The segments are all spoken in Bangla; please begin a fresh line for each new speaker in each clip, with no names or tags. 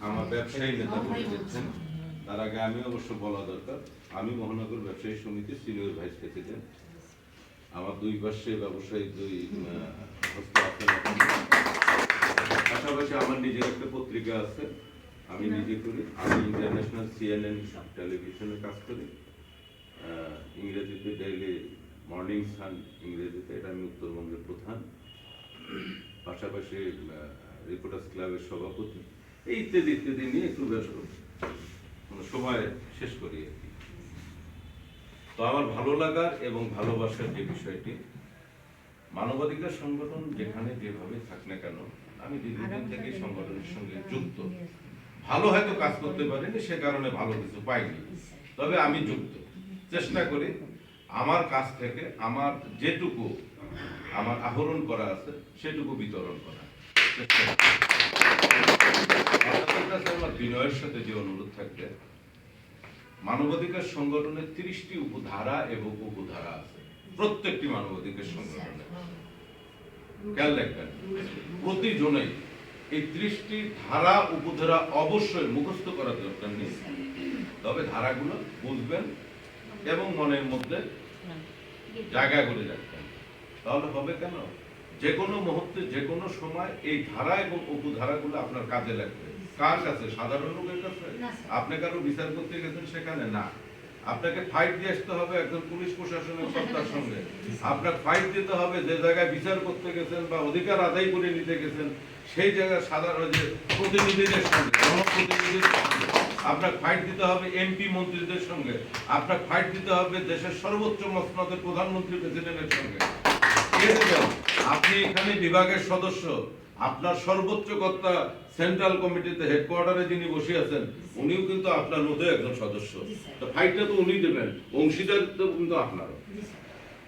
আমার ব্যবসায়ী নেতা বলে দিচ্ছেন। তার আগে আমি অবশ্য বলা দরকার, আমি মহানগর ব্যবসায়ী সমিতির সিনিয়র ভাইস প্রেসিডেন্ট। আমার দুই পাশে ব্যবসায়ী দুই হস্ত আছে। পাশাপাশি আমার নিজের একটা পত্রিকা আছে, আমি নিজে করি। আমি ইন্টারন্যাশনাল CNN টেলিভিশনে কাজ করি, ইংরেজিতে ডেইলি মর্নিং সান ইংরেজিতে, এটা আমি উত্তরবঙ্গের প্রধান। পাশাপাশি রিপোর্টার্স ক্লাবের সভাপতি, এই ইত্যাদি ইত্যাদি নিয়ে একটু সময় শেষ করি আর কি। তো আমার ভালো লাগার এবং ভালোবাসার যে বিষয়টি, মানবাধিকার সংগঠন যেখানে যেভাবে থাক না কেন, আমি দীর্ঘদিন থেকে সংগঠনের সঙ্গে যুক্ত। ভালো হয়তো কাজ করতে পারিনি, সে কারণে ভালো কিছু পাইনি, তবে আমি যুক্ত। চেষ্টা করি আমার কাছ থেকে আমার যেটুকু আমার আহরণ করা আছে সেটুকু বিতরণ করা। আমার বিনয়ের সাথে যে অনুরোধ থাকবে, মানবাধিকার সংগঠনের 30টি উপধারা এবং উপধারা আছে প্রত্যেকটি মানবাধিকার সংগঠনে। খেয়াল রাখবেন, প্রতিজনেই এই 30টি ধারা উপধারা অবশ্যই মুখস্থ করার দরকার নেই, তবে ধারাগুলো বুঝবেন এবং মনের মধ্যে জায়গা করে রাখবেন। তাহলে হবে কেন, যে কোনো মুহূর্তে যে কোনো সময় এই ধারা এবং উপধারাগুলো আপনার কাজে লাগবে। কার কাছে? সাধারণ লোকের কাছে। আপনি কারো বিচার করতে গেছেন সেখানে না, আপনাকে ফাইট দিয়ে আসতে হবে একজন পুলিশ প্রশাসনের সত্তার সঙ্গে। আপনার ফাইট দিতে হবে যে জায়গায় বিচার করতে গেছেন বা অধিকার আদায় করে নিতে গেছেন সেই জায়গায় সাধারণ যে প্রতিনিধিদের সঙ্গে, জনপ্রতিনিধিদের সঙ্গে। আপনার ফাইট দিতে হবে MP মন্ত্রীদের সঙ্গে, আপনার ফাইট দিতে হবে দেশের সর্বোচ্চ মসনদের প্রধানমন্ত্রী প্রেসিডেন্টের সঙ্গে। আপনি এখানে বিভাগের সদস্য, আপনার সর্বোচ্চ কর্তা সেন্ট্রাল কমিটিতে হেডকোয়ার্টারে যিনি বসে আছেন উনিও কিন্তু আপনার মধ্যে একজন সদস্য। তো ফাইটটা তো উনি দেবেন, অংশীদার তো কিন্তু আপনারও।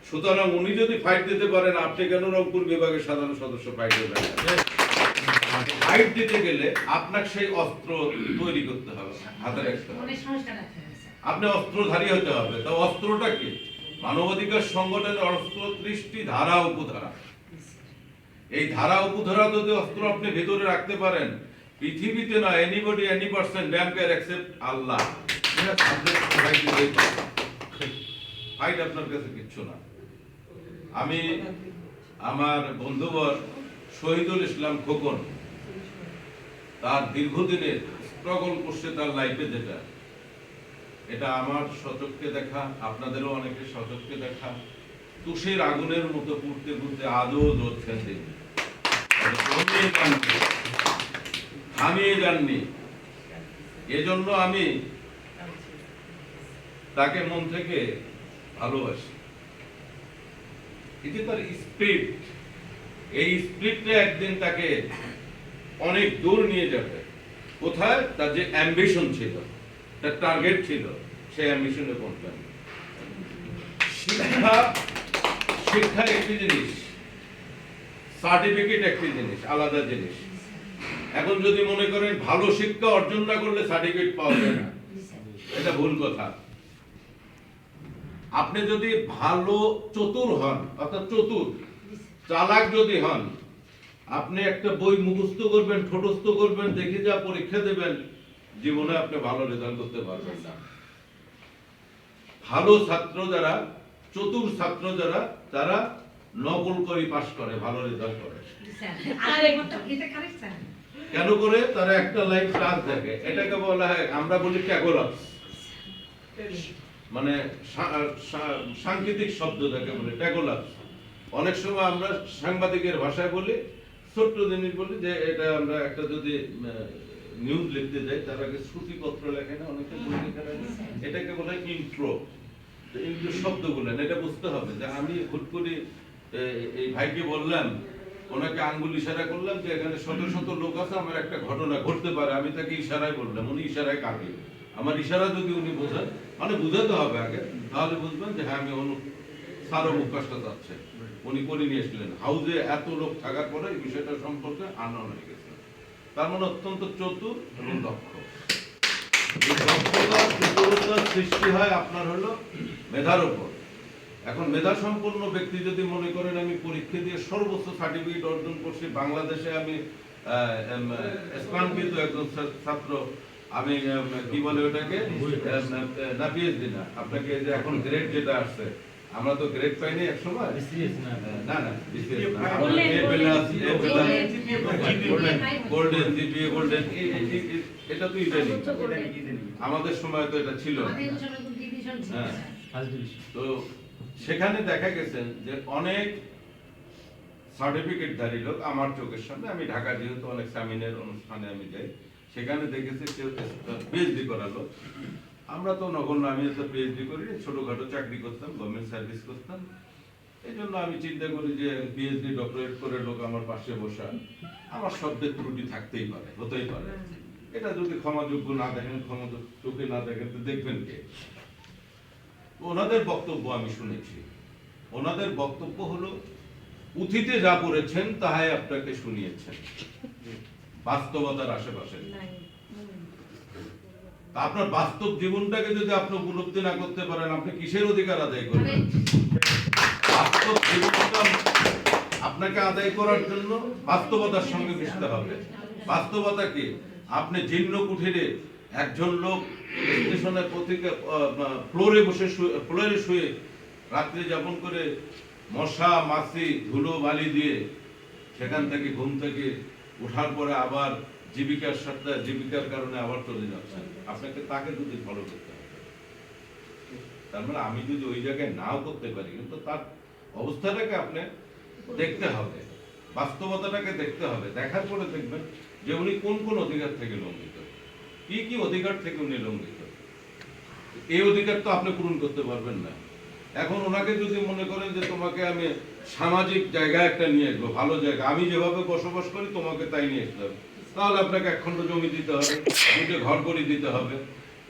সুতরাং উনি যদি ফাইট দিতে পারেন, আপনি কেন রংপুর বিভাগের সাধারণ সদস্য ফাইট দেবেন? ফাইট দিতে গেলে আপনাকে সেই অস্ত্র তৈরি করতে হবে, হাতে রাখতে হবে, আপনি অস্ত্রধারী হতে হবে। তো অস্ত্রটা কি? মানবাধিকার সংগঠনের অস্ত্র 30টি ধারা উপধারা। এই ধারা উপধারা যদি অস্ত্র আপনি ভেতরে রাখতে পারেন, পৃথিবীতে না anybody any person damn can accept Allah, fight আপনার কাছে কিচ্ছু না। আমি আমার বন্ধুবর শহীদুল ইসলাম খোকন, তার দীর্ঘদিনের স্ট্রাগল করছে তার লাইফে, যেটা এটা আমার সচক্ষে দেখা, আপনাদেরও অনেকে সচক্ষে দেখা। তুষের আগুনের মতো পুড়তে পুড়তে আজও জ্বলছেন তিনি, থামিয়ে যাননি। এজন্য আমি তাকে মন থেকে ভালোবাসি। এটি তার স্পিরিট, এই স্পিরিটটা একদিন তাকে অনেক দূর নিয়ে যাবে। কোথায়? তার যে অ্যাম্বিশন ছিল, তার টার্গেট ছিল, সেই অ্যাম্বিশনে পৌঁছানো। শিক্ষা একটি জিনিস, সার্টিফিকেট একটি জিনিস, আলাদা জিনিস। এখন যদি মনে করেন ভালো শিক্ষা অর্জন না করলে সার্টিফিকেট পাওয়া যায় না, এটা ভুল কথা। আপনি যদি ভালো চতুর হন, অর্থাৎ চতুর চালাক যদি হন, আপনি একটা বই মুখস্থ করবেন, ঠোঁটস্থ করবেন, দেখে যা পরীক্ষা দেবেন, জীবনে আপনি ভালো রেজাল্ট করতে পারবেন না। ভালো ছাত্র যারা, চতুর ছাত্র যারা, তারা নকল করে পাস করে, ভালো রেজাল্ট করে। কেন করে? তারা একটা লাইফ প্ল্যান থাকে, এটাকে বলা হয়, আমরা বলি ট্যাগোলাস, মানে সাংকেতিক শব্দ যাকে বলে ট্যাগোলাস। অনেক সময় আমরা সাংবাদিকের ভাষায় বলি, ছোট্ট জিনিস বলি যে এটা আমরা একটা যদি নিউজ লিখতে যাই, তার আগে শ্রুতিপত্র লেখে না অনেকে, এটাকে বলা হয় ইন্ট্রো। ইন্ট্রো শব্দ বলেন, এটা বুঝতে হবে যে আমি হুট করে এই ভাইকে বললাম, ওনাকে আঙ্গুল ইশারা করলাম যে এখানে শত শত লোক আছে, আমার একটা ঘটনা ঘটতে পারে, আমি তাকে ইশারায় বললাম, উনি ইশারায় কাটে। আমার ইশারা যদি উনি বোঝেন, মানে বুঝাতে হবে আগে, তাহলে বুঝবেন যে হ্যাঁ আমি সারো মুখটা যাচ্ছে। উনি করে নিয়ে এসলেন, হাউজে এত লোক থাকার পরে এই বিষয়টা সম্পর্কে আনন্দ হয়ে গেছে। তার মানে অত্যন্ত চতুর এবং দক্ষ। চতুরতার সৃষ্টি হয় আপনার হলো মেধার উপর। এখন মেধা সম্পন্ন ব্যক্তি যদি মনে করেন আমি পরীক্ষা দিয়ে সর্বোচ্চ সার্টিফিকেট অর্জন করছি, বাংলাদেশে আমি স্নানকৃত একজন ছাত্র, আমি কি বলে ওটাকে, না পিএইচডি না, আপনাকে যে এখন গ্রেড যেটা আসছে, আমরা তো গ্রেড পাইনি এক সময়, না না BCS না, আমরা গোল্ডেন জিপিএ গোল্ডেন, এটা তো ইদানিং, আমাদের সময় তো এটা ছিল না। হ্যাঁ, তো সেখানে দেখা গেছে যে অনেক সার্টিফিকেটধারী লোক আমার চোখের সামনে, আমি ঢাকা যেহেতু অনেক সেমিনার অনুষ্ঠানে আমি যাই, সেখানে দেখেছি কেউ পিএইচডি করা লোক। আমরা তো নগণ্য, আমি তো পিএইচডি করি, ছোটখাটো চাকরি করতাম, গভর্নমেন্ট সার্ভিস করতাম। এই জন্য আমি চিন্তা করি যে পিএইচডি ডক্টরেট করে লোক আমার পাশে বসা, আমার শব্দের ত্রুটি থাকতেই পারে, হতেই পারে। এটা যদি ক্ষমাযোগ্য না দেখেন, চোখে না দেখেন, তো দেখবেন কে? ওনাদের বক্তব্য আমি শুনেছি। ওনাদের বক্তব্য হলো, পুঁথিতে যা পড়েছেন তাহাই আপনাকে শুনিয়েছেন, বাস্তবতার আশেপাশে। তা আপনার বাস্তব জীবনটাকে যদি আপনি উপলব্ধি না করতে পারেন, আপনি কিসের অধিকার আদায় করবেন? বাস্তব জীবনটা আপনাকে আদায় করার জন্য বাস্তবতার সঙ্গে মিশতে হবে। বাস্তবতা কি? আপনি জীর্ণ কুঠিরে একজন লোক স্টেশনের প্রতিকে ফ্লোরে শুয়ে রাত্রি যাপন করে, মশা মাছি ধুলো বালি দিয়ে সেখান থেকে ঘুম থেকে ওঠার পরে আবার জীবিকার কারণে আবার চলে যাচ্ছেন, আপনাকে তাকে যদি ফলো করতে হবে। তার মানে আমি যদি ওই জায়গায় নাও করতে পারি, কিন্তু তার অবস্থাটাকে আপনি দেখতে হবে, বাস্তবতাটাকে দেখতে হবে। দেখার পরে দেখবেন যে উনি কোন কোন অধিকার থেকে লঙ্ঘিত, কি কি অধিকার থেকে উনি লঙ্ঘিত। এই অধিকার তো আপনি পূরণ করতে পারবেন না। এখন ওনাকে যদি মনে করেন যে তোমাকে আমি সামাজিক জায়গায় একটা নিয়ে আসবো, ভালো জায়গা, আমি যেভাবে বসবাস করি তোমাকে তাই নিয়ে আসতে হবে, তাহলে আপনাকে 1 খণ্ড জমি দিতে হবে, 2টে ঘর করে দিতে হবে,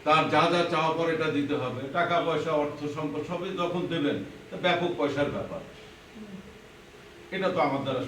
তার যা যা চাওয়া পরে এটা দিতে হবে, টাকা পয়সা অর্থ সম্পদ সবই যখন দেবেন, ব্যাপক পয়সার ব্যাপার। এটা তো আমার দ্বারা